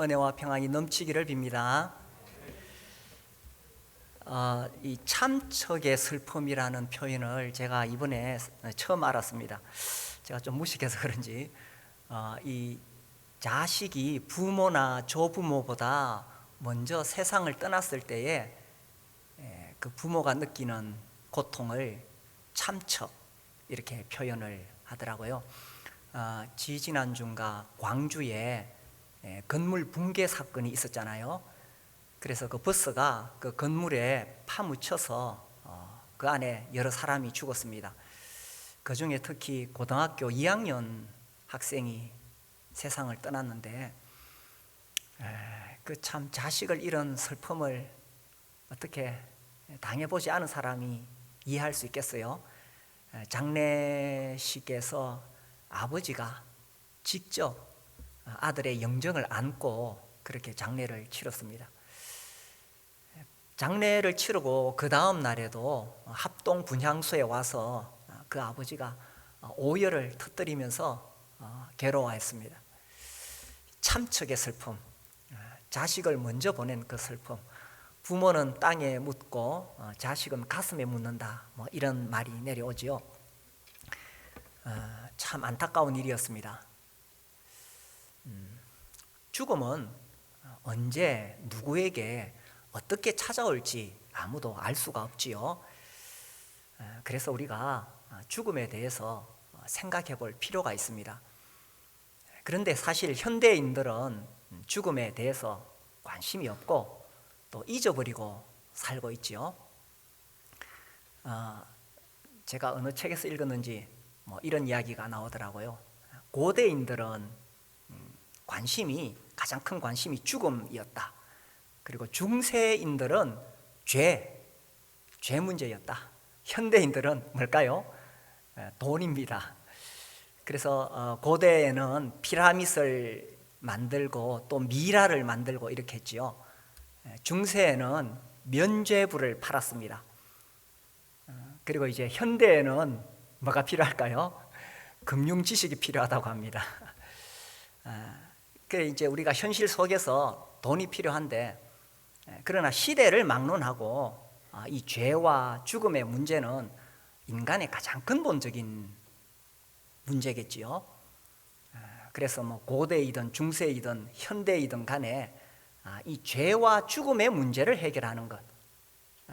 은혜와 평안이 넘치기를 빕니다. 이 참척의 슬픔이라는 표현을 제가 이번에 처음 알았습니다. 제가 좀 무식해서 그런지 이 자식이 부모나 조부모보다 먼저 세상을 떠났을 때에 그 부모가 느끼는 고통을 참척 이렇게 표현을 하더라고요. 지지난주인가 광주에 건물 붕괴 사건이 있었잖아요. 그래서 그 버스가 그 건물에 파묻혀서 그 안에 여러 사람이 죽었습니다. 그 중에 특히 고등학교 2학년 학생이 세상을 떠났는데, 그 참 자식을 잃은 슬픔을 어떻게 당해보지 않은 사람이 이해할 수 있겠어요? 장례식에서 아버지가 직접 아들의 영정을 안고 그렇게 장례를 치렀습니다. 장례를 치르고 그 다음 날에도 합동 분향소에 와서 그 아버지가 오열을 터뜨리면서 괴로워했습니다. 참척의 슬픔, 자식을 먼저 보낸 그 슬픔. 부모는 땅에 묻고 자식은 가슴에 묻는다, 이런 말이 내려오지요. 참 안타까운 일이었습니다. 죽음은 언제 누구에게 어떻게 찾아올지 아무도 알 수가 없지요. 그래서 우리가 죽음에 대해서 생각해 볼 필요가 있습니다. 그런데 사실 현대인들은 죽음에 대해서 관심이 없고 또 잊어버리고 살고 있지요. 제가 어느 책에서 읽었는지 이런 이야기가 나오더라고요. 고대인들은 관심이, 가장 큰 관심이 죽음이었다. 그리고 중세인들은 죄 문제였다. 현대인들은 뭘까요? 돈입니다. 그래서 고대에는 피라밋을 만들고 또 미라를 만들고 이렇게 했지요. 중세에는 면죄부를 팔았습니다. 그리고 이제 현대에는 뭐가 필요할까요? 금융 지식이 필요하다고 합니다. 그래 이제 우리가 현실 속에서 돈이 필요한데, 그러나 시대를 막론하고 이 죄와 죽음의 문제는 인간의 가장 근본적인 문제겠지요. 그래서 고대이든 중세이든 현대이든 간에 이 죄와 죽음의 문제를 해결하는 것,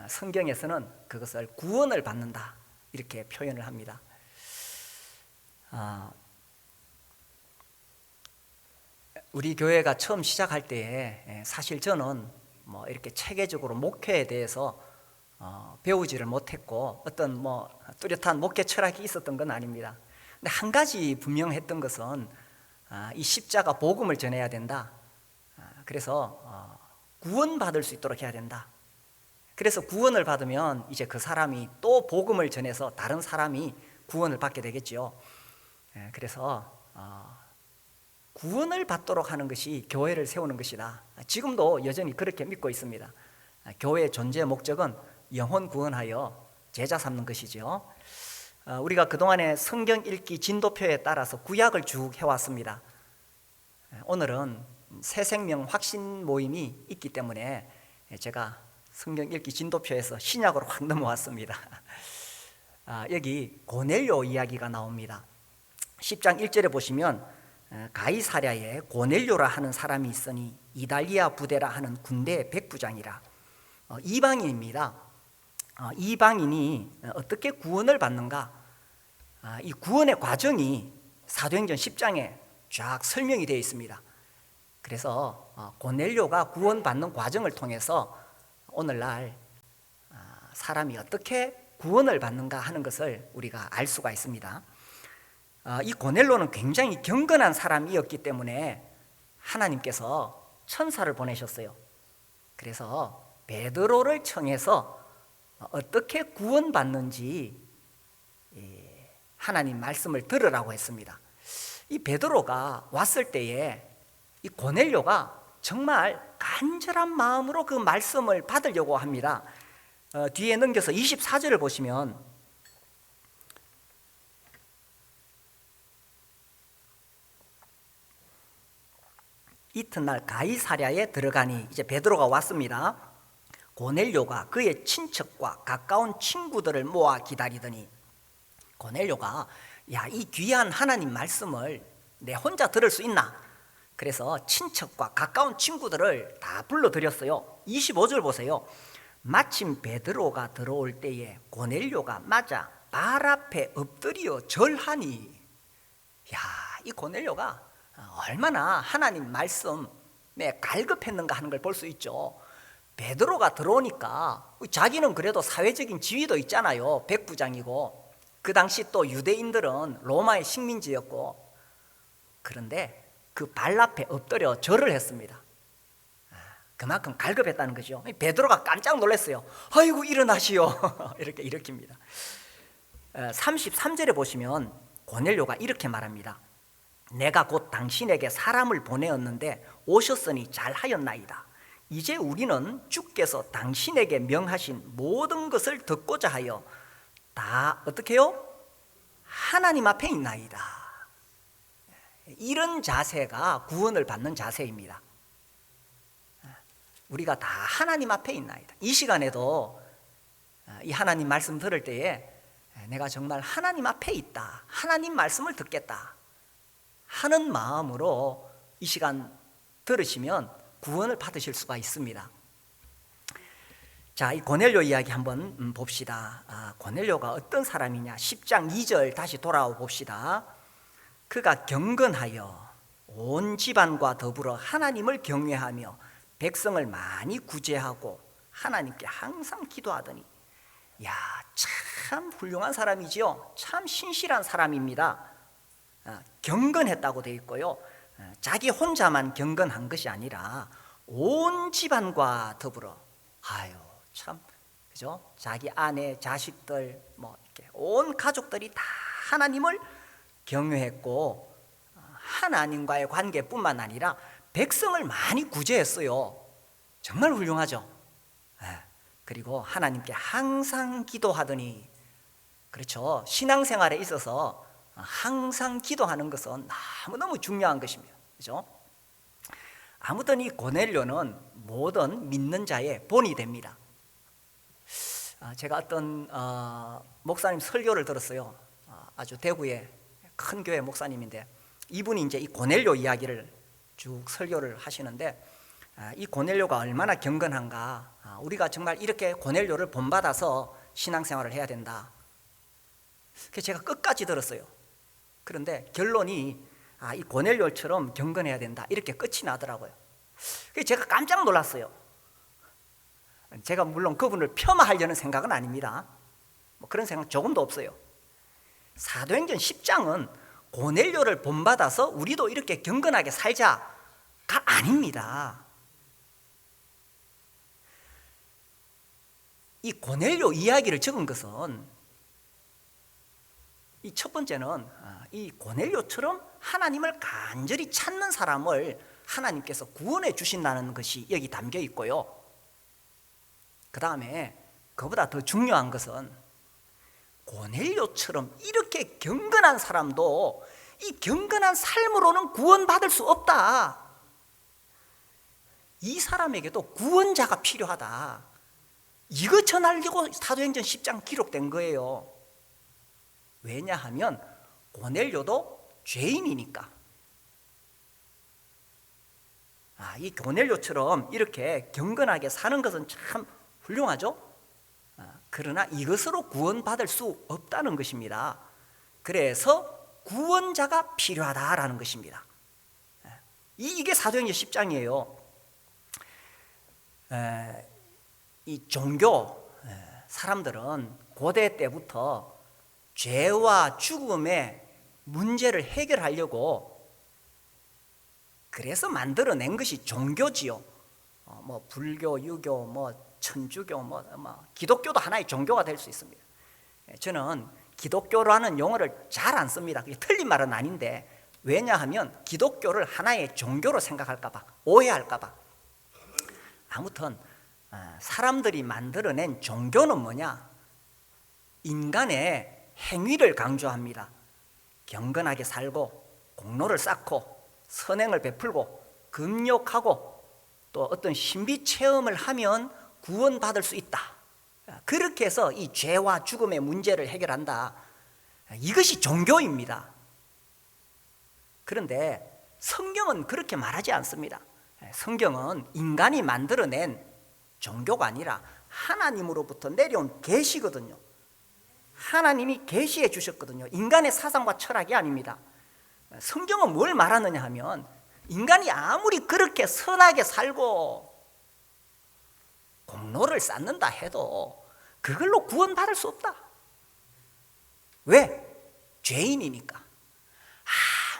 성경에서는 그것을 구원을 받는다 이렇게 표현을 합니다. 우리 교회가 처음 시작할 때에 사실 저는 이렇게 체계적으로 목회에 대해서 배우지를 못했고 어떤 뚜렷한 목회 철학이 있었던 건 아닙니다. 근데 한 가지 분명했던 것은 이 십자가 복음을 전해야 된다. 그래서 구원받을 수 있도록 해야 된다. 그래서 구원을 받으면 이제 그 사람이 또 복음을 전해서 다른 사람이 구원을 받게 되겠지요. 그래서 구원을 받도록 하는 것이 교회를 세우는 것이다. 지금도 여전히 그렇게 믿고 있습니다. 교회의 존재 목적은 영혼 구원하여 제자 삼는 것이죠. 우리가 그동안에 성경 읽기 진도표에 따라서 구약을 쭉 해왔습니다. 오늘은 새생명 확신 모임이 있기 때문에 제가 성경 읽기 진도표에서 신약으로 확 넘어왔습니다. 여기 고넬료 이야기가 나옵니다. 10장 1절에 보시면 가이사랴에 고넬료라 하는 사람이 있으니 이달리아 부대라 하는 군대의 백부장이라. 이방인입니다. 이방인이 어떻게 구원을 받는가? 이 구원의 과정이 사도행전 10장에 쫙 설명이 되어 있습니다. 그래서 고넬료가 구원받는 과정을 통해서 오늘날 사람이 어떻게 구원을 받는가 하는 것을 우리가 알 수가 있습니다. 이 고넬료는 굉장히 경건한 사람이었기 때문에 하나님께서 천사를 보내셨어요. 그래서 베드로를 청해서 어떻게 구원받는지 하나님 말씀을 들으라고 했습니다. 이 베드로가 왔을 때에 이 고넬료가 정말 간절한 마음으로 그 말씀을 받으려고 합니다. 뒤에 넘겨서 24절을 보시면 이튿날 가이사랴에 들어가니 이제 베드로가 왔습니다. 고넬료가 그의 친척과 가까운 친구들을 모아 기다리더니 고넬료가 이 귀한 하나님 말씀을 내 혼자 들을 수 있나? 그래서 친척과 가까운 친구들을 다 불러들였어요. 25절 보세요. 마침 베드로가 들어올 때에 고넬료가 맞아 발 앞에 엎드려 절하니. 이 고넬료가 얼마나 하나님 말씀에 갈급했는가 하는 걸 볼 수 있죠. 베드로가 들어오니까 자기는 그래도 사회적인 지위도 있잖아요. 백부장이고 그 당시 또 유대인들은 로마의 식민지였고, 그런데 그 발 앞에 엎드려 절을 했습니다. 그만큼 갈급했다는 거죠. 베드로가 깜짝 놀랐어요. 아이고 일어나시오. 이렇게 일으킵니다. 33절에 보시면 고넬료가 이렇게 말합니다. 내가 곧 당신에게 사람을 보내었는데 오셨으니 잘하였나이다. 이제 우리는 주께서 당신에게 명하신 모든 것을 듣고자 하여 다 어떻게 해요? 하나님 앞에 있나이다. 이런 자세가 구원을 받는 자세입니다. 우리가 다 하나님 앞에 있나이다. 이 시간에도 이 하나님 말씀 들을 때에 내가 정말 하나님 앞에 있다, 하나님 말씀을 듣겠다 하는 마음으로 이 시간 들으시면 구원을 받으실 수가 있습니다. 자, 이 고넬료 이야기 한번 봅시다. 고넬료가 어떤 사람이냐? 10장 2절 다시 돌아와 봅시다. 그가 경건하여 온 집안과 더불어 하나님을 경외하며 백성을 많이 구제하고 하나님께 항상 기도하더니. 참 훌륭한 사람이지요. 참 신실한 사람입니다. 경건했다고 되어 있고요. 자기 혼자만 경건한 것이 아니라 온 집안과 더불어, 참 그죠? 자기 아내, 자식들, 이렇게 온 가족들이 다 하나님을 경외했고, 하나님과의 관계뿐만 아니라 백성을 많이 구제했어요. 정말 훌륭하죠. 그리고 하나님께 항상 기도하더니, 그렇죠. 신앙생활에 있어서 항상 기도하는 것은 너무너무 중요한 것입니다. 그렇죠? 아무튼 이 고넬료는 모든 믿는 자의 본이 됩니다. 제가 어떤 목사님 설교를 들었어요. 아주 대구의 큰 교회 목사님인데, 이분이 이제 이 고넬료 이야기를 쭉 설교를 하시는데, 이 고넬료가 얼마나 경건한가, 우리가 정말 이렇게 고넬료를 본받아서 신앙생활을 해야 된다. 그래서 제가 끝까지 들었어요. 그런데 결론이 이 고넬료처럼 경건해야 된다, 이렇게 끝이 나더라고요. 그래서 제가 깜짝 놀랐어요. 제가 물론 그분을 폄하하려는 생각은 아닙니다. 그런 생각 조금도 없어요. 사도행전 10장은 고넬료를 본받아서 우리도 이렇게 경건하게 살자가 아닙니다. 이 고넬료 이야기를 적은 것은, 이 첫 번째는 이 고넬료처럼 하나님을 간절히 찾는 사람을 하나님께서 구원해 주신다는 것이 여기 담겨 있고요. 그 다음에 그보다 더 중요한 것은 고넬료처럼 이렇게 경건한 사람도 이 경건한 삶으로는 구원받을 수 없다. 이 사람에게도 구원자가 필요하다. 이거 전하려고 사도행전 10장 기록된 거예요. 왜냐하면 고넬료도 죄인이니까. 이 고넬료처럼 이렇게 경건하게 사는 것은 참 훌륭하죠. 그러나 이것으로 구원받을 수 없다는 것입니다. 그래서 구원자가 필요하다라는 것입니다. 이게 사도행전 10장이에요. 이 종교 사람들은 고대 때부터 죄와 죽음의 문제를 해결하려고 그래서 만들어낸 것이 종교지요. 불교, 유교, 천주교, 기독교도 하나의 종교가 될 수 있습니다. 저는 기독교라는 용어를 잘 안 씁니다. 그게 틀린 말은 아닌데, 왜냐하면 기독교를 하나의 종교로 생각할까 봐, 오해할까 봐. 아무튼 사람들이 만들어낸 종교는 뭐냐? 인간의 행위를 강조합니다. 경건하게 살고 공로를 쌓고 선행을 베풀고 금욕하고 또 어떤 신비 체험을 하면 구원받을 수 있다. 그렇게 해서 이 죄와 죽음의 문제를 해결한다. 이것이 종교입니다. 그런데 성경은 그렇게 말하지 않습니다. 성경은 인간이 만들어낸 종교가 아니라 하나님으로부터 내려온 계시거든요. 하나님이 계시해 주셨거든요. 인간의 사상과 철학이 아닙니다. 성경은 뭘 말하느냐 하면 인간이 아무리 그렇게 선하게 살고 공로를 쌓는다 해도 그걸로 구원받을 수 없다. 왜? 죄인이니까.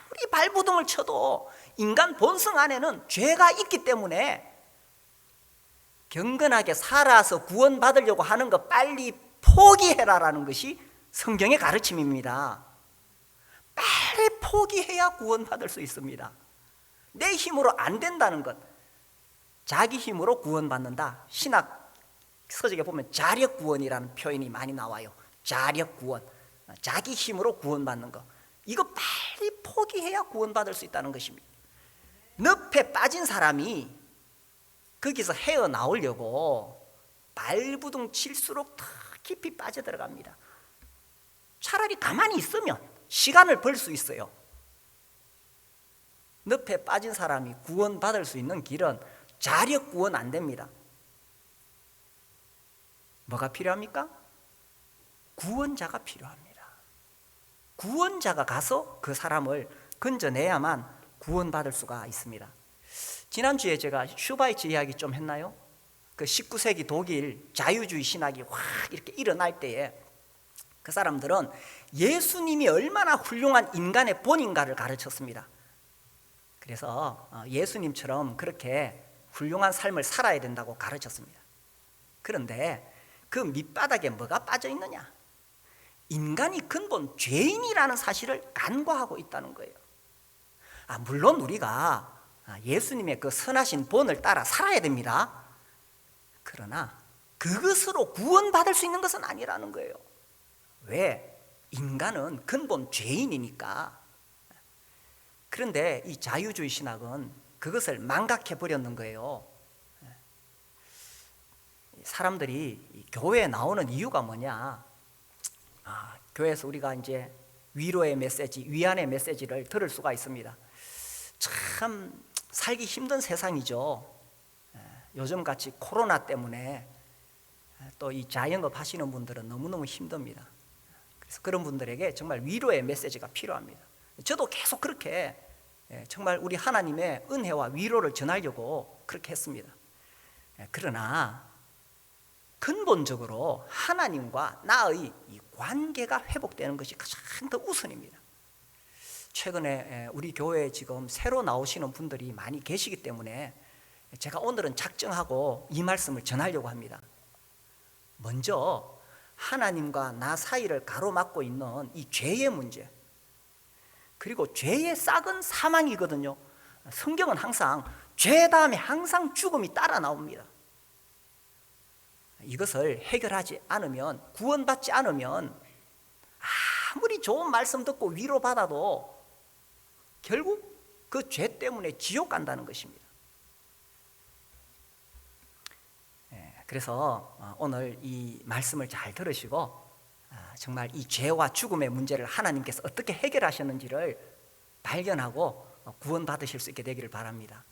아무리 발버둥을 쳐도 인간 본성 안에는 죄가 있기 때문에 경건하게 살아서 구원받으려고 하는 거 빨리 포기해라라는 것이 성경의 가르침입니다. 빨리 포기해야 구원받을 수 있습니다. 내 힘으로 안 된다는 것, 자기 힘으로 구원받는다. 신학 서적에 보면 자력구원이라는 표현이 많이 나와요. 자력구원, 자기 힘으로 구원받는 것, 이거 빨리 포기해야 구원받을 수 있다는 것입니다. 늪에 빠진 사람이 거기서 헤어나오려고 발부둥 칠수록 더 깊이 빠져들어갑니다. 차라리 가만히 있으면 시간을 벌 수 있어요. 늪에 빠진 사람이 구원받을 수 있는 길은 자력 구원 안 됩니다. 뭐가 필요합니까? 구원자가 필요합니다. 구원자가 가서 그 사람을 건져내야만 구원받을 수가 있습니다. 지난주에 제가 슈바이츠 이야기 좀 했나요? 그 19세기 독일 자유주의 신학이 확 이렇게 일어날 때에 그 사람들은 예수님이 얼마나 훌륭한 인간의 본인가를 가르쳤습니다. 그래서 예수님처럼 그렇게 훌륭한 삶을 살아야 된다고 가르쳤습니다. 그런데 그 밑바닥에 뭐가 빠져 있느냐? 인간이 근본 죄인이라는 사실을 간과하고 있다는 거예요. 물론 우리가 예수님의 그 선하신 본을 따라 살아야 됩니다. 그러나 그것으로 구원받을 수 있는 것은 아니라는 거예요. 왜? 인간은 근본 죄인이니까. 그런데 이 자유주의 신학은 그것을 망각해 버렸는 거예요. 사람들이 교회에 나오는 이유가 뭐냐? 교회에서 우리가 이제 위로의 메시지, 위안의 메시지를 들을 수가 있습니다. 참 살기 힘든 세상이죠. 요즘같이 코로나 때문에 또 이 자영업 하시는 분들은 너무너무 힘듭니다. 그래서 그런 분들에게 정말 위로의 메시지가 필요합니다. 저도 계속 그렇게 정말 우리 하나님의 은혜와 위로를 전하려고 그렇게 했습니다. 그러나 근본적으로 하나님과 나의 이 관계가 회복되는 것이 가장 더 우선입니다. 최근에 우리 교회에 지금 새로 나오시는 분들이 많이 계시기 때문에 제가 오늘은 작정하고 이 말씀을 전하려고 합니다. 먼저 하나님과 나 사이를 가로막고 있는 이 죄의 문제, 그리고 죄의 싹은 사망이거든요. 성경은 항상 죄 다음에 항상 죽음이 따라 나옵니다. 이것을 해결하지 않으면, 구원받지 않으면 아무리 좋은 말씀 듣고 위로받아도 결국 그 죄 때문에 지옥 간다는 것입니다. 그래서 오늘 이 말씀을 잘 들으시고 정말 이 죄와 죽음의 문제를 하나님께서 어떻게 해결하셨는지를 발견하고 구원받으실 수 있게 되기를 바랍니다.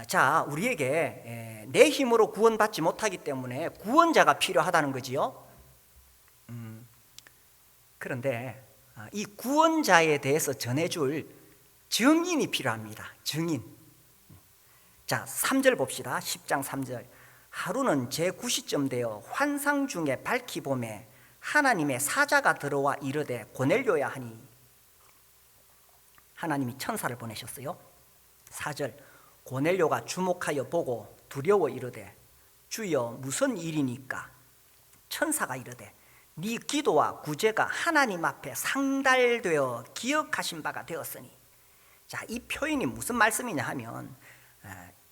자, 우리에게 내 힘으로 구원받지 못하기 때문에 구원자가 필요하다는 거지요. 그런데 이 구원자에 대해서 전해줄 증인이 필요합니다. 증인. 자, 3절 봅시다. 10장 3절. 하루는 제9시쯤 되어 환상 중에 밝히 보매 하나님의 사자가 들어와 이르되 고넬료야 하니. 하나님이 천사를 보내셨어요. 4절. 고넬료가 주목하여 보고 두려워 이르되 주여 무슨 일이니까? 천사가 이르되 네 기도와 구제가 하나님 앞에 상달되어 기억하신 바가 되었으니. 자, 이 표현이 무슨 말씀이냐 하면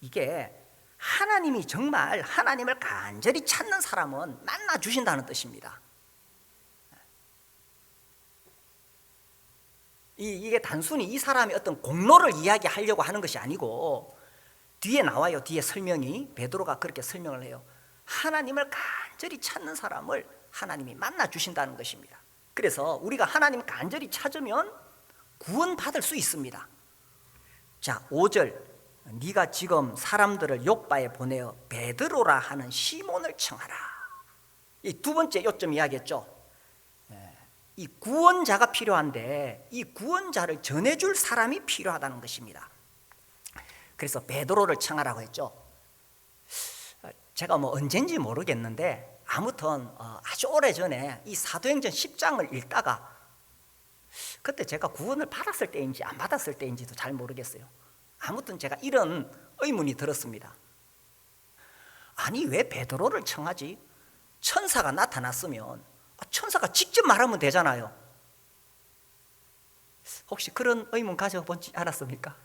이게 하나님이 정말 하나님을 간절히 찾는 사람은 만나 주신다는 뜻입니다. 이게 단순히 이 사람의 어떤 공로를 이야기하려고 하는 것이 아니고, 뒤에 나와요. 뒤에 설명이, 베드로가 그렇게 설명을 해요. 하나님을 간절히 찾는 사람을 하나님이 만나 주신다는 것입니다. 그래서 우리가 하나님 간절히 찾으면 구원받을 수 있습니다. 자, 5절, 네가 지금 사람들을 욥바에 보내어 베드로라 하는 시몬을 청하라. 이 두 번째 요점 이야기했죠. 이 구원자가 필요한데 이 구원자를 전해줄 사람이 필요하다는 것입니다. 그래서 베드로를 청하라고 했죠. 제가 언젠지 모르겠는데 아무튼 아주 오래전에 이 사도행전 10장을 읽다가, 그때 제가 구원을 받았을 때인지 안 받았을 때인지도 잘 모르겠어요. 아무튼 제가 이런 의문이 들었습니다. 아니, 왜 베드로를 청하지? 천사가 나타났으면 천사가 직접 말하면 되잖아요. 혹시 그런 의문 가져본지 알았습니까?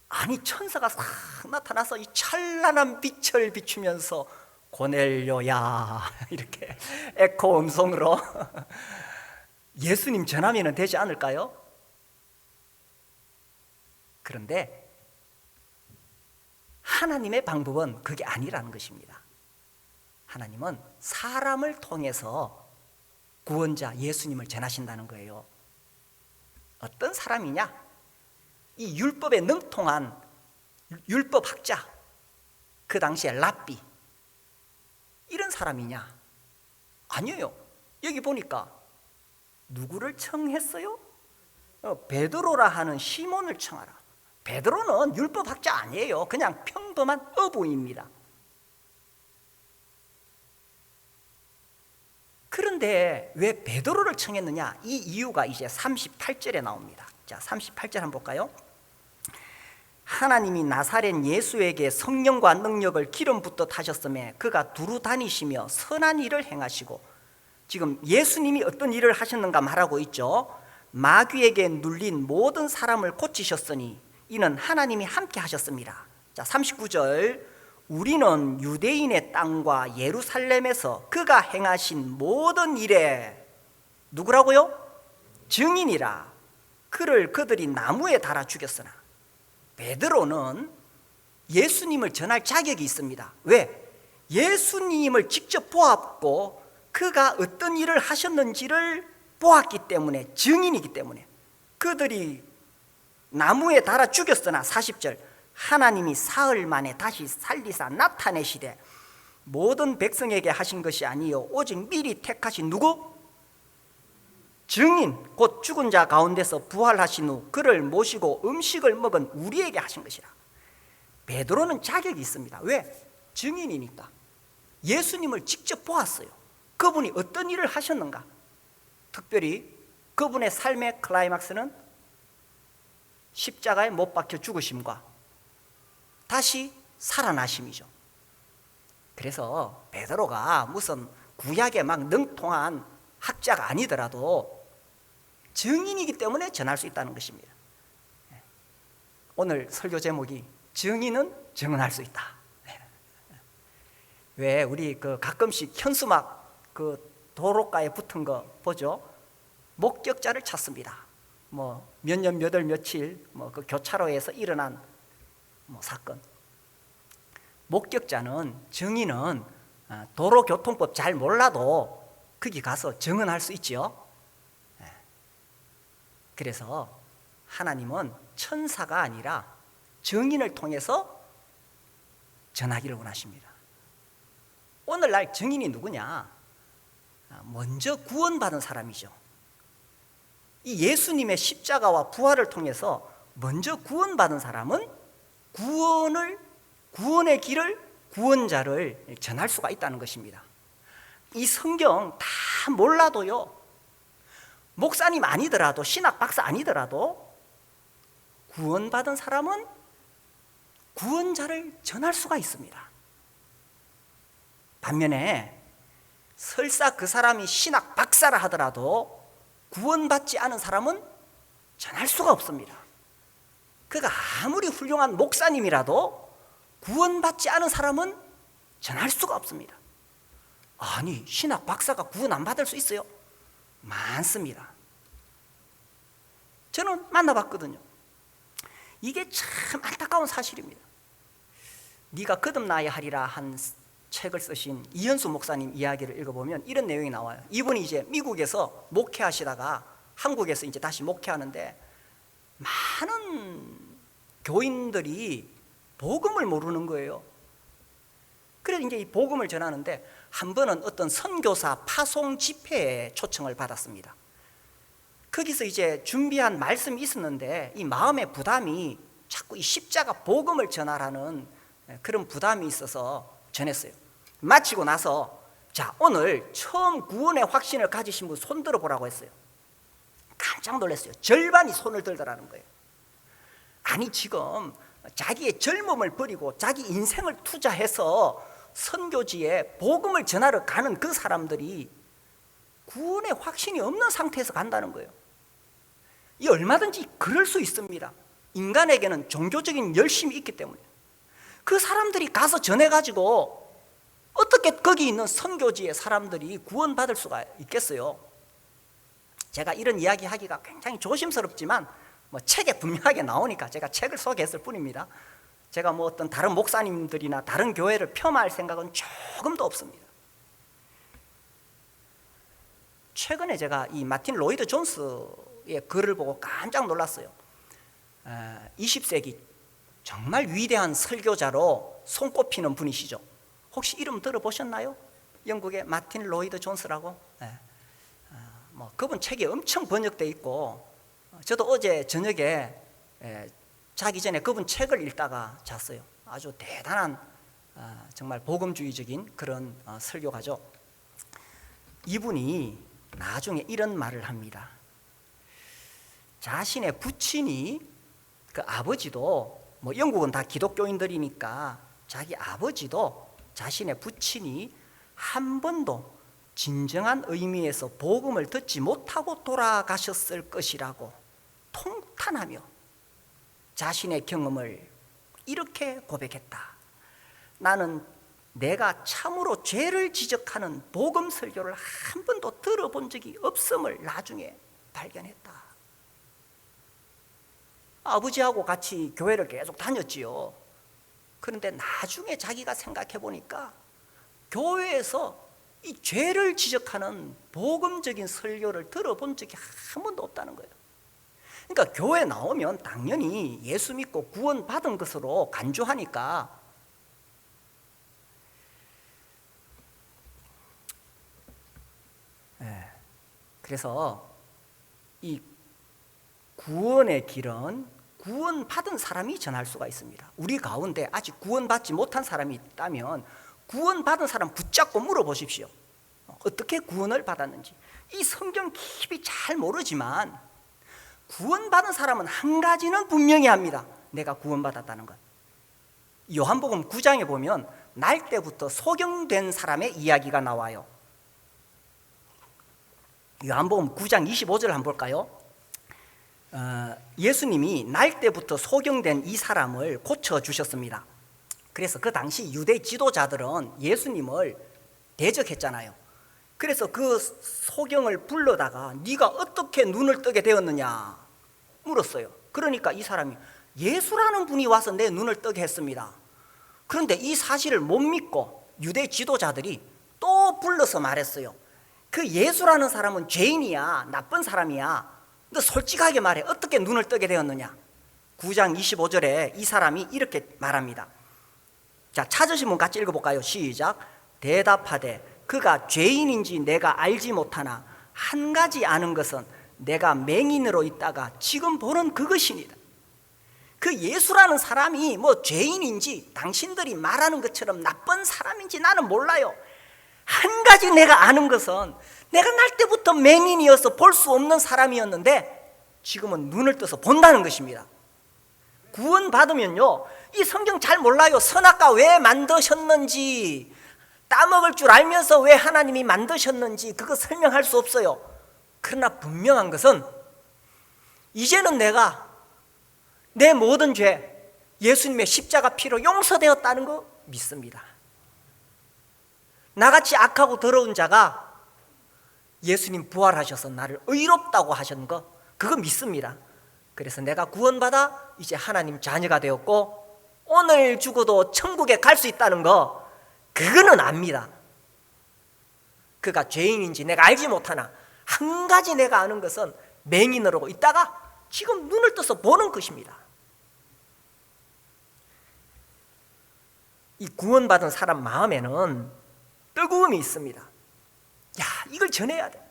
아니, 천사가 싹 나타나서 이 찬란한 빛을 비추면서 고넬료야 이렇게 에코 음성으로 예수님 전하면 되지 않을까요? 그런데 하나님의 방법은 그게 아니라는 것입니다. 하나님은 사람을 통해서 구원자 예수님을 전하신다는 거예요. 어떤 사람이냐? 이 율법에 능통한 율법학자, 그 당시에 랍비, 이런 사람이냐? 아니에요. 여기 보니까 누구를 청했어요? 베드로라 하는 시몬을 청하라. 베드로는 율법학자 아니에요. 그냥 평범한 어부입니다. 그런데 왜 베드로를 청했느냐? 이 이유가 이제 38절에 나옵니다. 자, 38절 한번 볼까요? 하나님이 나사렛 예수에게 성령과 능력을 기름 붓듯 하셨음에 그가 두루 다니시며 선한 일을 행하시고, 지금 예수님이 어떤 일을 하셨는가 말하고 있죠. 마귀에게 눌린 모든 사람을 고치셨으니 이는 하나님이 함께 하셨습니다. 자, 39절, 우리는 유대인의 땅과 예루살렘에서 그가 행하신 모든 일에 누구라고요? 증인이라. 그를 그들이 나무에 달아 죽였으나. 베드로는 예수님을 전할 자격이 있습니다. 왜? 예수님을 직접 보았고 그가 어떤 일을 하셨는지를 보았기 때문에, 증인이기 때문에. 그들이 나무에 달아 죽였으나 40절, 하나님이 사흘 만에 다시 살리사 나타내시되 모든 백성에게 하신 것이 아니요 오직 미리 택하신 누구? 증인, 곧 죽은 자 가운데서 부활하신 후 그를 모시고 음식을 먹은 우리에게 하신 것이라. 베드로는 자격이 있습니다. 왜? 증인이니까. 예수님을 직접 보았어요. 그분이 어떤 일을 하셨는가. 특별히 그분의 삶의 클라이막스는 십자가에 못 박혀 죽으심과 다시 살아나심이죠. 그래서 베드로가 무슨 구약에 막 능통한 학자가 아니더라도 증인이기 때문에 전할 수 있다는 것입니다. 오늘 설교 제목이 증인은 증언할 수 있다. 왜 우리 가끔씩 현수막 도로가에 붙은 거 보죠? 목격자를 찾습니다. 몇 년 몇 월 며칠 그 교차로에서 일어난 사건. 목격자는, 증인은 도로교통법 잘 몰라도 거기 가서 증언할 수 있지요. 그래서 하나님은 천사가 아니라 증인을 통해서 전하기를 원하십니다. 오늘날 증인이 누구냐? 먼저 구원받은 사람이죠. 이 예수님의 십자가와 부활을 통해서 먼저 구원받은 사람은 구원의 길을, 구원자를 전할 수가 있다는 것입니다. 이 성경 다 몰라도요, 목사님 아니더라도, 신학 박사 아니더라도 구원받은 사람은 구원자를 전할 수가 있습니다. 반면에 설사 그 사람이 신학 박사라 하더라도 구원받지 않은 사람은 전할 수가 없습니다. 그가 아무리 훌륭한 목사님이라도 구원받지 않은 사람은 전할 수가 없습니다. 아니, 신학 박사가 구원 안 받을 수 있어요? 많습니다. 저는 만나봤거든요. 이게 참 안타까운 사실입니다. 네가 거듭나야 하리라 한 책을 쓰신 이현수 목사님 이야기를 읽어보면 이런 내용이 나와요. 이분이 이제 미국에서 목회하시다가 한국에서 이제 다시 목회하는데 많은 교인들이 복음을 모르는 거예요. 그래서 이제 이 복음을 전하는데 한 번은 어떤 선교사 파송 집회에 초청을 받았습니다. 거기서 이제 준비한 말씀이 있었는데 이 마음의 부담이 자꾸 이 십자가 복음을 전하라는 그런 부담이 있어서 전했어요. 마치고 나서 자, 오늘 처음 구원의 확신을 가지신 분 손 들어보라고 했어요. 깜짝 놀랐어요. 절반이 손을 들더라는 거예요. 아니, 지금 자기의 젊음을 버리고 자기 인생을 투자해서 선교지에 복음을 전하러 가는 그 사람들이 구원의 확신이 없는 상태에서 간다는 거예요. 이 얼마든지 그럴 수 있습니다. 인간에게는 종교적인 열심이 있기 때문에. 그 사람들이 가서 전해가지고 어떻게 거기 있는 선교지의 사람들이 구원받을 수가 있겠어요? 제가 이런 이야기 하기가 굉장히 조심스럽지만 뭐 책에 분명하게 나오니까 제가 책을 소개했을 뿐입니다. 제가 뭐 어떤 다른 목사님들이나 다른 교회를 폄하할 생각은 조금도 없습니다. 최근에 제가 이 마틴 로이드 존스의 글을 보고 깜짝 놀랐어요. 20세기 정말 위대한 설교자로 손꼽히는 분이시죠. 혹시 이름 들어보셨나요? 영국의 마틴 로이드 존스라고. 뭐 그분 책이 엄청 번역돼 있고 저도 어제 저녁에 자기 전에 그분 책을 읽다가 잤어요. 아주 대단한 정말 복음주의적인 그런 설교가죠. 이분이 나중에 이런 말을 합니다. 자신의 부친이, 그 아버지도, 뭐 영국은 다 기독교인들이니까 자기 아버지도 자신의 부친이 한 번도 진정한 의미에서 복음을 듣지 못하고 돌아가셨을 것이라고 통탄하며 자신의 경험을 이렇게 고백했다. 나는 내가 참으로 죄를 지적하는 복음 설교를 한 번도 들어본 적이 없음을 나중에 발견했다. 아버지하고 같이 교회를 계속 다녔지요. 그런데 나중에 자기가 생각해 보니까 교회에서 이 죄를 지적하는 복음적인 설교를 들어본 적이 한 번도 없다는 거예요. 그러니까 교회 나오면 당연히 예수 믿고 구원받은 것으로 간주하니까 그래서 이 구원의 길은 구원받은 사람이 전할 수가 있습니다. 우리 가운데 아직 구원받지 못한 사람이 있다면 구원받은 사람 붙잡고 물어보십시오. 어떻게 구원을 받았는지. 이 성경 깊이 잘 모르지만 구원받은 사람은 한 가지는 분명히 합니다. 내가 구원받았다는 것. 요한복음 9장에 보면 날 때부터 소경된 사람의 이야기가 나와요. 요한복음 9장 25절 한번 볼까요? 예수님이 날 때부터 소경된 이 사람을 고쳐주셨습니다. 그래서 그 당시 유대 지도자들은 예수님을 대적했잖아요. 그래서 그 소경을 불러다가 네가 어떻게 눈을 뜨게 되었느냐 물었어요. 그러니까 이 사람이 예수라는 분이 와서 내 눈을 뜨게 했습니다. 그런데 이 사실을 못 믿고 유대 지도자들이 또 불러서 말했어요. 그 예수라는 사람은 죄인이야, 나쁜 사람이야. 너 솔직하게 말해. 어떻게 눈을 뜨게 되었느냐? 9장 25절에 이 사람이 이렇게 말합니다. 자, 찾으신 분 같이 읽어볼까요? 시작. 대답하되 그가 죄인인지 내가 알지 못하나 한 가지 아는 것은 내가 맹인으로 있다가 지금 보는 그것이니라. 그 예수라는 사람이 뭐 죄인인지 당신들이 말하는 것처럼 나쁜 사람인지 나는 몰라요. 한 가지 내가 아는 것은 내가 날 때부터 맹인이어서 볼 수 없는 사람이었는데 지금은 눈을 떠서 본다는 것입니다. 구원받으면요, 이 성경 잘 몰라요. 선악과 왜 만드셨는지, 따먹을 줄 알면서 왜 하나님이 만드셨는지 그거 설명할 수 없어요. 그러나 분명한 것은 이제는 내가 내 모든 죄 예수님의 십자가 피로 용서되었다는 거 믿습니다. 나같이 악하고 더러운 자가 예수님 부활하셔서 나를 의롭다고 하신 거 그거 믿습니다. 그래서 내가 구원받아 이제 하나님 자녀가 되었고 오늘 죽어도 천국에 갈 수 있다는 거, 그거는 압니다. 그가 죄인인지 내가 알지 못하나 한 가지 내가 아는 것은 맹인으로 있다가 지금 눈을 떠서 보는 것입니다. 이 구원받은 사람 마음에는 뜨거움이 있습니다. 야, 이걸 전해야 돼.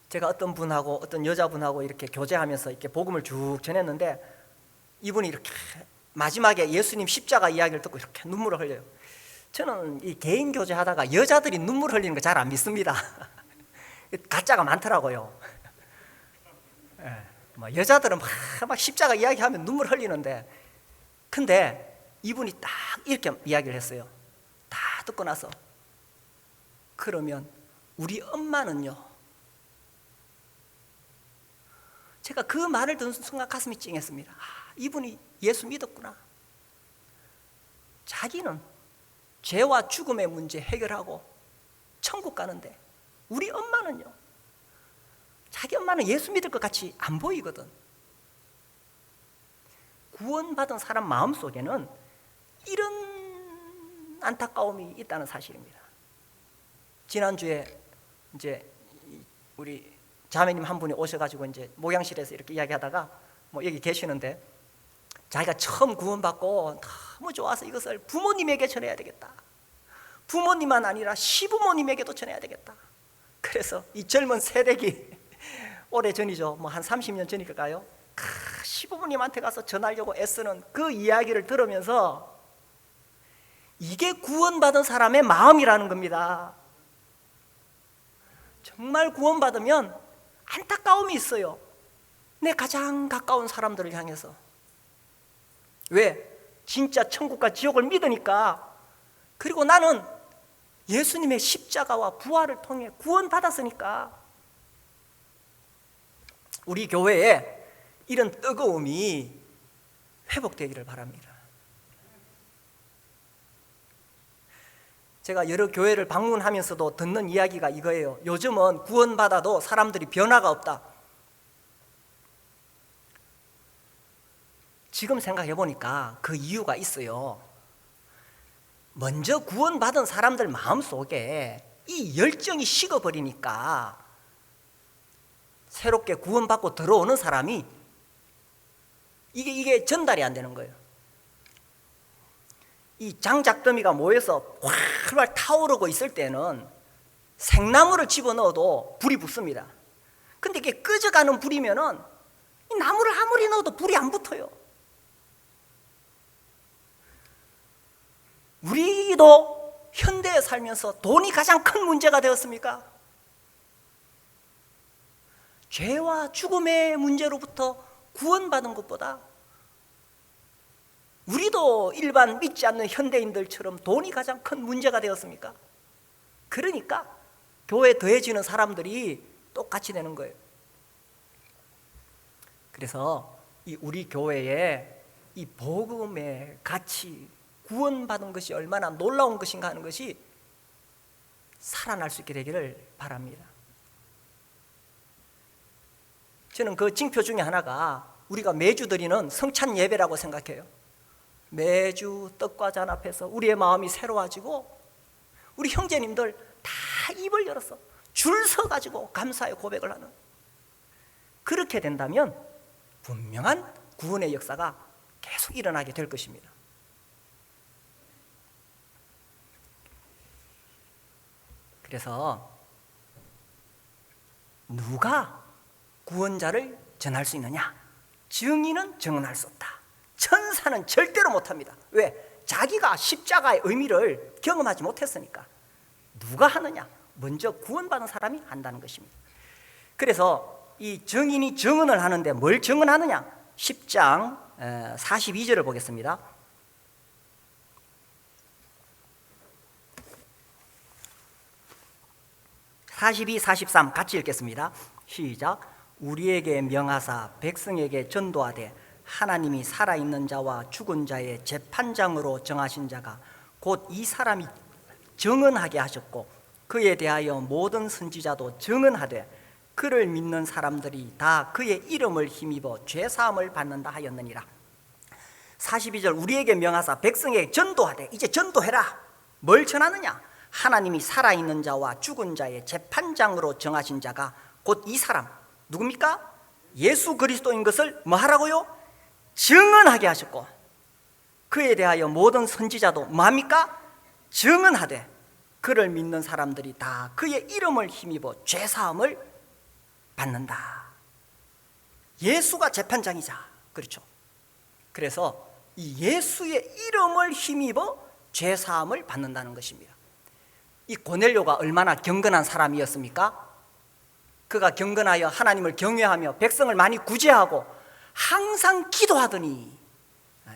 제가 어떤 분하고 어떤 여자분하고 이렇게 교제하면서 이렇게 복음을 쭉 전했는데 이분이 이렇게 마지막에 예수님 십자가 이야기를 듣고 이렇게 눈물을 흘려요. 저는 이 개인 교제하다가 여자들이 눈물 흘리는 거 잘 안 믿습니다. 가짜가 많더라고요. 뭐 여자들은 막 십자가 이야기하면 눈물 흘리는데, 근데 이분이 딱 이렇게 이야기를 했어요. 다 듣고 나서, 그러면 우리 엄마는요? 제가 그 말을 듣는 순간 가슴이 찡했습니다. 이분이 예수 믿었구나. 자기는 죄와 죽음의 문제 해결하고 천국 가는데 우리 엄마는요? 자기 엄마는 예수 믿을 것 같이 안 보이거든. 구원받은 사람 마음속에는 이런 안타까움이 있다는 사실입니다. 지난주에 이제 우리 자매님 한 분이 오셔가지고 이제 목양실에서 이렇게 이야기하다가 뭐 여기 계시는데, 자기가 처음 구원받고 너무 좋아서 이것을 부모님에게 전해야 되겠다. 부모님만 아니라 시부모님에게도 전해야 되겠다. 그래서 이 젊은 세대기 오래 전이죠. 뭐 한 30년 전일까요? 시부모님한테 가서 전하려고 애쓰는 그 이야기를 들으면서 이게 구원받은 사람의 마음이라는 겁니다. 정말 구원받으면 안타까움이 있어요. 내 가장 가까운 사람들을 향해서. 왜? 진짜 천국과 지옥을 믿으니까. 그리고 나는 예수님의 십자가와 부활을 통해 구원받았으니까. 우리 교회에 이런 뜨거움이 회복되기를 바랍니다. 제가 여러 교회를 방문하면서도 듣는 이야기가 이거예요. 요즘은 구원받아도 사람들이 변화가 없다. 지금 생각해 보니까 그 이유가 있어요. 먼저 구원받은 사람들 마음속에 이 열정이 식어버리니까 새롭게 구원받고 들어오는 사람이 이게 전달이 안 되는 거예요. 이 장작더미가 모여서 활활 타오르고 있을 때는 생나무를 집어넣어도 불이 붙습니다. 근데 이게 꺼져가는 불이면은 이 나무를 아무리 넣어도 불이 안 붙어요. 우리도 현대에 살면서 돈이 가장 큰 문제가 되었습니까? 죄와 죽음의 문제로부터 구원받은 것보다 우리도 일반 믿지 않는 현대인들처럼 돈이 가장 큰 문제가 되었습니까? 그러니까 교회에 더해지는 사람들이 똑같이 되는 거예요. 그래서 이 우리 교회에 이 복음의 가치, 구원받은 것이 얼마나 놀라운 것인가 하는 것이 살아날 수 있게 되기를 바랍니다. 저는 그 징표 중에 하나가 우리가 매주 드리는 성찬 예배라고 생각해요. 매주 떡과 잔 앞에서 우리의 마음이 새로워지고 우리 형제님들 다 입을 열어서 줄 서가지고 감사의 고백을 하는, 그렇게 된다면 분명한 구원의 역사가 계속 일어나게 될 것입니다. 그래서 누가 구원자를 전할 수 있느냐? 증인은 증언할 수 없다. 천사는 절대로 못합니다. 왜? 자기가 십자가의 의미를 경험하지 못했으니까. 누가 하느냐? 먼저 구원받은 사람이 한다는 것입니다. 그래서 이 증인이 증언을 하는데 뭘 증언하느냐? 10장 42절을 보겠습니다. 42, 43 같이 읽겠습니다. 시작. 우리에게 명하사 백성에게 전도하되 하나님이 살아있는 자와 죽은 자의 재판장으로 정하신 자가 곧 이 사람이 증언하게 하셨고 그에 대하여 모든 선지자도 증언하되 그를 믿는 사람들이 다 그의 이름을 힘입어 죄사함을 받는다 하였느니라. 42절 우리에게 명하사 백성에게 전도하되. 이제 전도해라. 뭘 전하느냐? 하나님이 살아있는 자와 죽은 자의 재판장으로 정하신 자가 곧 이 사람 누굽니까? 예수 그리스도인 것을 뭐 하라고요? 증언하게 하셨고, 그에 대하여 모든 선지자도 뭐 합니까? 증언하되 그를 믿는 사람들이 다 그의 이름을 힘입어 죄사함을 받는다. 예수가 재판장이자, 그렇죠? 그래서 이 예수의 이름을 힘입어 죄사함을 받는다는 것입니다. 이 고넬료가 얼마나 경건한 사람이었습니까? 그가 경건하여 하나님을 경외하며 백성을 많이 구제하고 항상 기도하더니,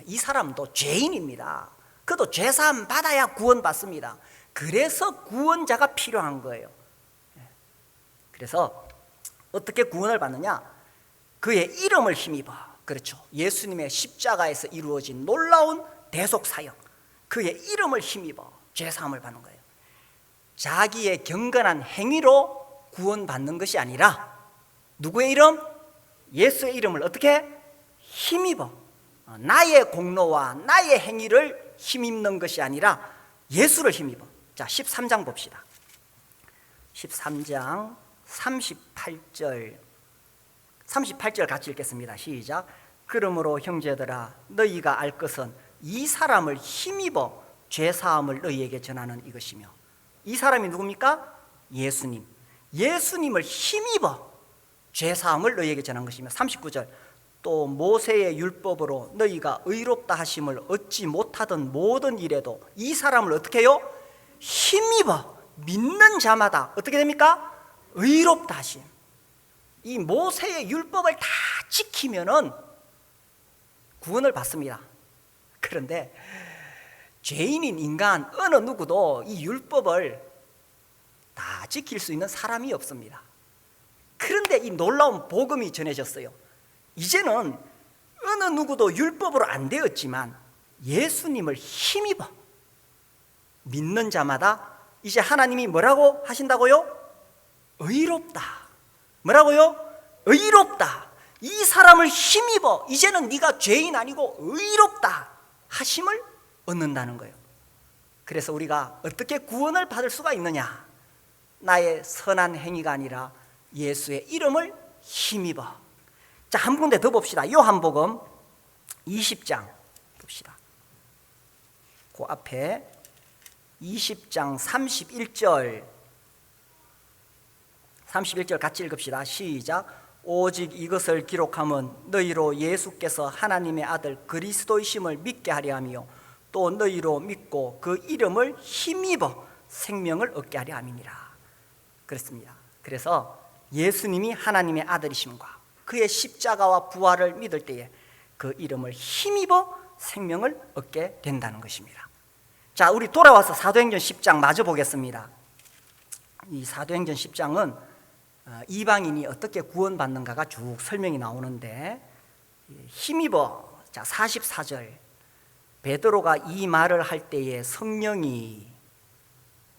이 사람도 죄인입니다. 그도 죄사함 받아야 구원받습니다. 그래서 구원자가 필요한 거예요. 그래서 어떻게 구원을 받느냐? 그의 이름을 힘입어. 그렇죠. 예수님의 십자가에서 이루어진 놀라운 대속 사역, 그의 이름을 힘입어 죄사함을 받는 거예요. 자기의 경건한 행위로 구원받는 것이 아니라 누구의 이름? 예수의 이름을 어떻게? 힘입어. 나의 공로와 나의 행위를 힘입는 것이 아니라 예수를 힘입어. 자, 13장 봅시다. 13장 38절 같이 읽겠습니다. 시작. 그러므로 형제들아 너희가 알 것은 이 사람을 힘입어 죄사함을 너희에게 전하는 이것이며. 이 사람이 누굽니까? 예수님. 예수님을 힘입어 죄사함을 너희에게 전한 것이며. 39절 또 모세의 율법으로 너희가 의롭다 하심을 얻지 못하던 모든 일에도 이 사람을 어떻게 해요? 힘입어 믿는 자마다 어떻게 됩니까? 의롭다 하심. 이 모세의 율법을 다 지키면은 구원을 받습니다. 그런데 죄인인 인간 어느 누구도 이 율법을 다 지킬 수 있는 사람이 없습니다. 그런데 이 놀라운 복음이 전해졌어요. 이제는 어느 누구도 율법으로 안 되었지만 예수님을 힘입어 믿는 자마다 이제 하나님이 뭐라고 하신다고요? 의롭다. 뭐라고요? 의롭다. 이 사람을 힘입어 이제는 네가 죄인 아니고 의롭다 하심을 얻는다는 거예요. 그래서 우리가 어떻게 구원을 받을 수가 있느냐? 나의 선한 행위가 아니라 예수의 이름을 힘입어. 자, 한 군데 더 봅시다. 요한복음 20장 봅시다. 그 앞에 20장 31절 같이 읽읍시다. 시작. 오직 이것을 기록함은 너희로 예수께서 하나님의 아들 그리스도이심을 믿게 하려 하며 또 너희로 믿고 그 이름을 힘입어 생명을 얻게 하려 함이니라. 그렇습니다. 그래서 예수님이 하나님의 아들이심과 그의 십자가와 부활을 믿을 때에 그 이름을 힘입어 생명을 얻게 된다는 것입니다. 자, 우리 돌아와서 사도행전 10장 마저 보겠습니다. 이 사도행전 10장은 이방인이 어떻게 구원받는가가 쭉 설명이 나오는데, 힘입어. 자, 44절 베드로가 이 말을 할 때에 성령이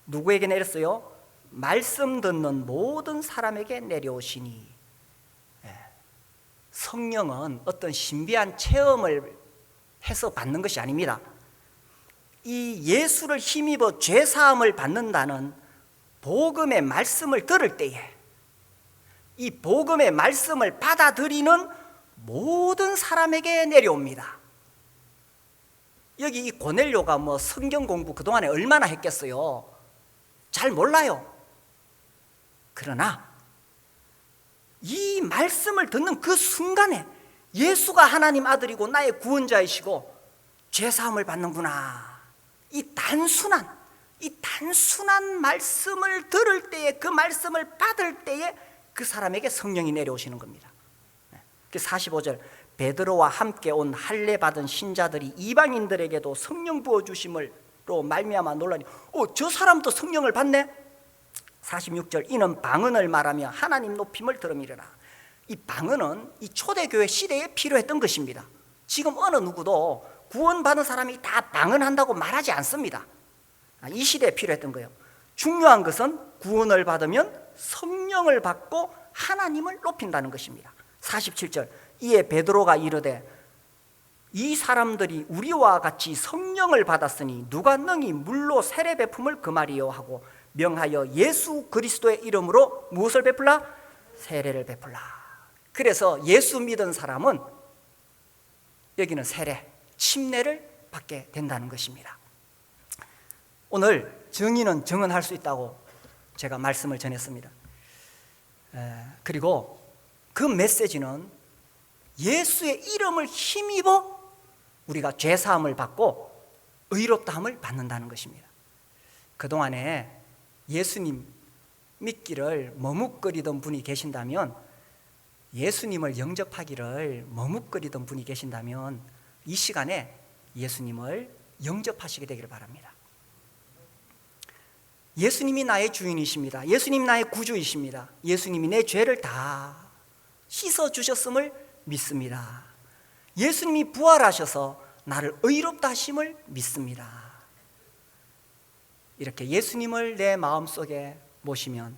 누구에게 내렸어요? 말씀 듣는 모든 사람에게 내려오시니. 성령은 어떤 신비한 체험을 해서 받는 것이 아닙니다. 이 예수를 힘입어 죄사함을 받는다는 복음의 말씀을 들을 때에 이 복음의 말씀을 받아들이는 모든 사람에게 내려옵니다. 여기 이 고넬료가 뭐 성경 공부 그동안에 얼마나 했겠어요? 잘 몰라요. 그러나 이 말씀을 듣는 그 순간에 예수가 하나님 아들이고 나의 구원자이시고 죄사함을 받는구나, 이 단순한 말씀을 들을 때에, 그 말씀을 받을 때에 그 사람에게 성령이 내려오시는 겁니다. 45절 베드로와 함께 온 할례 받은 신자들이 이방인들에게도 성령 부어주심으로 말미암아 놀라니, 저 사람도 성령을 받네. 46절 이는 방언을 말하며 하나님 높임을 들음이르라. 이 방언은 이 초대교회 시대에 필요했던 것입니다. 지금 어느 누구도 구원받은 사람이 다 방언한다고 말하지 않습니다. 이 시대에 필요했던 거예요. 중요한 것은 구원을 받으면 성령을 받고 하나님을 높인다는 것입니다. 47절, 이에 베드로가 이르되 이 사람들이 우리와 같이 성령을 받았으니 누가 능히 물로 세례 베품을 금하리요 하고 명하여 예수 그리스도의 이름으로 무엇을 베풀라? 세례를 베풀라. 그래서 예수 믿은 사람은 여기는 세례, 침례를 받게 된다는 것입니다. 오늘 정의는 정언할 수 있다고 제가 말씀을 전했습니다. 그리고 그 메시지는 예수의 이름을 힘입어 우리가 죄사함을 받고 의롭다함을 받는다는 것입니다. 그동안에 예수님 믿기를 머뭇거리던 분이 계신다면, 예수님을 영접하기를 머뭇거리던 분이 계신다면 이 시간에 예수님을 영접하시게 되기를 바랍니다. 예수님이 나의 주인이십니다. 예수님 나의 구주이십니다. 예수님이 내 죄를 다 씻어주셨음을 믿습니다. 예수님이 부활하셔서 나를 의롭다 하심을 믿습니다. 이렇게 예수님을 내 마음속에 모시면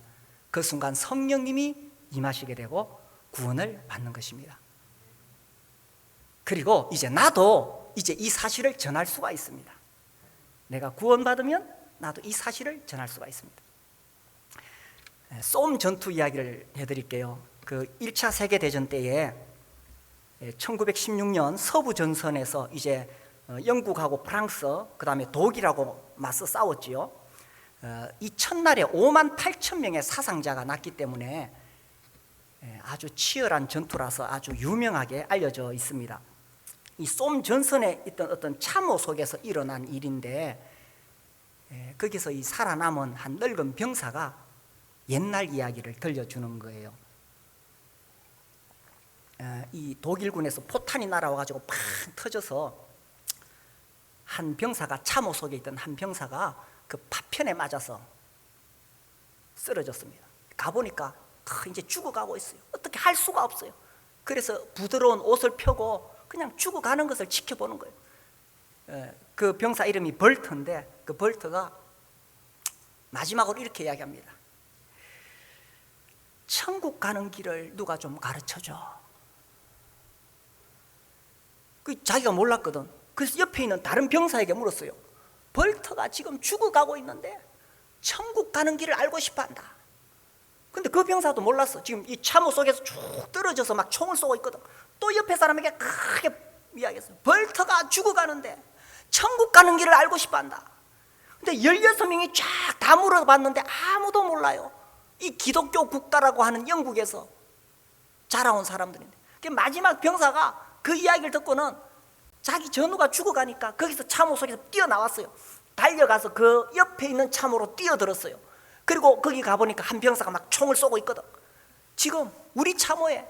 그 순간 성령님이 임하시게 되고 구원을 받는 것입니다. 그리고 나도 이 사실을 전할 수가 있습니다. 내가 구원받으면 나도 이 사실을 전할 수가 있습니다. 쏨 전투 이야기를 해드릴게요. 그 1차 세계대전 때에 1916년 서부전선에서 영국하고 프랑스, 그 다음에 독일하고 맞서 싸웠지요. 이 첫날에 5만 8천 명의 사상자가 났기 때문에 아주 치열한 전투라서 아주 유명하게 알려져 있습니다. 이 쏨 전선에 있던 어떤 참호 속에서 일어난 일인데, 거기서 이 살아남은 한 늙은 병사가 옛날 이야기를 들려주는 거예요. 이 독일군에서 포탄이 날아와가지고 팡 터져서 한 병사가, 참호 속에 있던 한 병사가 그 파편에 맞아서 쓰러졌습니다. 가보니까 이제 죽어가고 있어요. 어떻게 할 수가 없어요. 그래서 부드러운 옷을 펴고 그냥 죽어가는 것을 지켜보는 거예요. 그 병사 이름이 벌트인데, 그 벌트가 마지막으로 이렇게 이야기합니다. 천국 가는 길을 누가 좀 가르쳐줘. 자기가 몰랐거든. 그래서 옆에 있는 다른 병사에게 물었어요. 벌트가 지금 죽어가고 있는데 천국 가는 길을 알고 싶어 한다. 근데 그 병사도 몰랐어. 지금 이 참호 속에서 쭉 떨어져서 막 총을 쏘고 있거든. 또 옆에 사람에게 크게 이야기했어요. 벌트가 죽어가는데 천국 가는 길을 알고 싶어 한다. 근데 16명이 쫙 다 물어봤는데 아무도 몰라요. 이 기독교 국가라고 하는 영국에서 자라온 사람들인데, 마지막 병사가 그 이야기를 듣고는 자기 전우가 죽어가니까 거기서 참호 속에서 뛰어나왔어요. 달려가서 그 옆에 있는 참호로 뛰어들었어요. 그리고 거기 가보니까 한 병사가 막 총을 쏘고 있거든. 지금 우리 참호에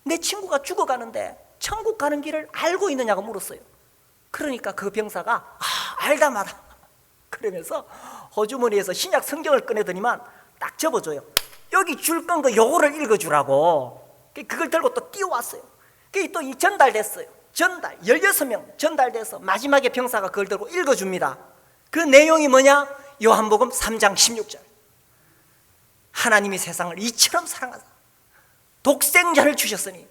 내 친구가 죽어가는데 천국 가는 길을 알고 있느냐고 물었어요. 그러니까 그 병사가 알다 마다 그러면서 호주머니에서 신약 성경을 꺼내더니만 딱 접어줘요. 여기 줄 건 거 요거를 읽어주라고. 그걸 들고 또 뛰어왔어요. 그게 또 전달됐어요. 16명 전달돼서 마지막에 병사가 그걸 들고 읽어줍니다. 그 내용이 뭐냐? 요한복음 3장 16절. 하나님이 세상을 이처럼 사랑하사 독생자를 주셨으니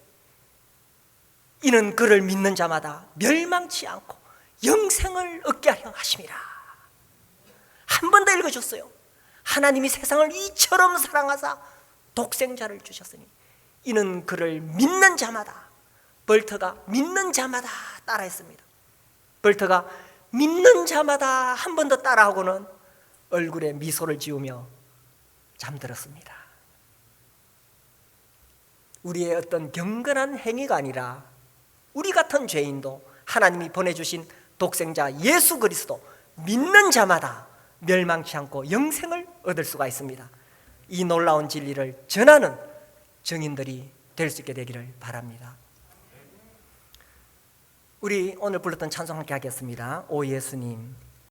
이는 그를 믿는 자마다 멸망치 않고 영생을 얻게 하려 하심이라. 한 번 더 읽어줬어요. 하나님이 세상을 이처럼 사랑하사 독생자를 주셨으니 이는 그를 믿는 자마다, 벌트가 믿는 자마다 따라했습니다. 벌트가 믿는 자마다 한 번 더 따라하고는 얼굴에 미소를 지으며 잠들었습니다. 우리의 어떤 경건한 행위가 아니라 우리 같은 죄인도 하나님이 보내주신 독생자 예수 그리스도 믿는 자마다 멸망치 않고 영생을 얻을 수가 있습니다. 이 놀라운 진리를 전하는 증인들이 될 수 있게 되기를 바랍니다. 우리 오늘 불렀던 찬송 함께 하겠습니다. 오 예수님.